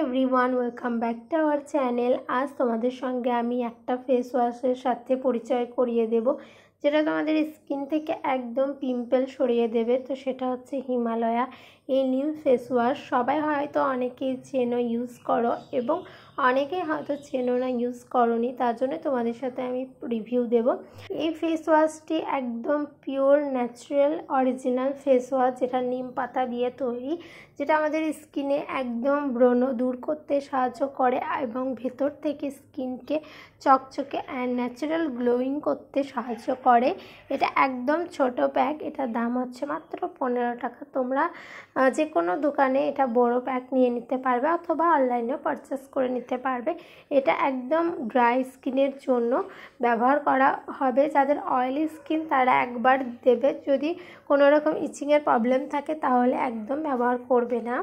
Everyone, welcome back to our channel. আজ তোমাদের সঙ্গে আমি একটা ফেস ওয়াশের সাথে পরিচয় করিয়ে দেব, যেটা তোমাদের স্কিন থেকে একদম পিম্পল সরিয়ে দেবে। তো সেটা হচ্ছে হিমালয়া এই নিউ ফেস ওয়াশ। সবাই হয়তো অনেকেই চেনো, ইউজ করো, এবং অনেকেই হয়তো চেনো না, ইউজ করোনি। তার জন্য তোমাদের সাথে আমি রিভিউ দেব। এই ফেস ওয়াশটি একদম pure natural original face wash, যেটা নিম পাতা দিয়ে তৈরি, যেটা আমাদের স্কিনে একদম ব্রণ দূর করতে সাহায্য করে এবং ভেতর থেকে স্কিনকে চকচকে অ্যান্ড ন্যাচারাল গ্লোয়িং করতে সাহায্য করে। এটা একদম ছোট প্যাক, এটার দাম হচ্ছে মাত্র 15 টাকা। তোমরা যে কোনো দোকানে এটা বড় প্যাক নিয়ে নিতে পারবে অথবা অনলাইনেও পারচেস করে নিতে পারবে। এটা একদম ড্রাই স্কিনের জন্য ব্যবহার করা হবে। যাদের অয়েলি স্কিন তারা একবার দেবে, যদি কোনো রকম ইচিংয়ের প্রবলেম থাকে তাহলে একদম ব্যবহার করবে না।